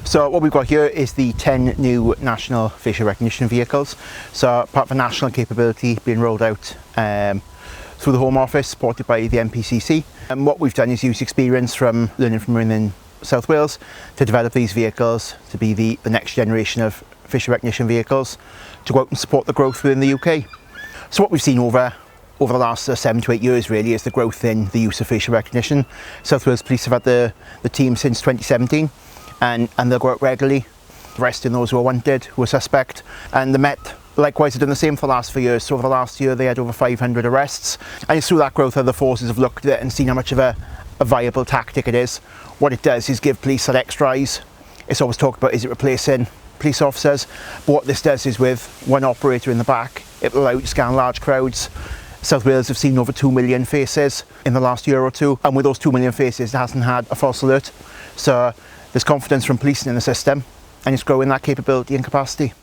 So what we've got here is the 10 new national facial recognition vehicles. So part of a national capability being rolled out through the Home Office, supported by the MPCC. And what we've done is use experience from learning from in South Wales to develop these vehicles to be the next generation of facial recognition vehicles to go out and support the growth within the UK. So what we've seen over the last 7 to 8 years really is the growth in the use of facial recognition. South Wales Police have had the team since 2017 and they'll go out regularly, arresting those who are wanted, who are suspect. And the Met likewise have done the same for the last few years. So over the last year they had over 500 arrests, and it's through that growth that the forces have looked at it and seen how much of a viable tactic it is. What it does is give police that extra eyes. It's always talked about, is it replacing police officers? But what this does is, with one operator in the back, it will allow you to scan large crowds. South Wales have seen over 2 million faces in the last year or two, and with those 2 million faces it hasn't had a false alert. So there's confidence from policing in the system, and it's growing that capability and capacity.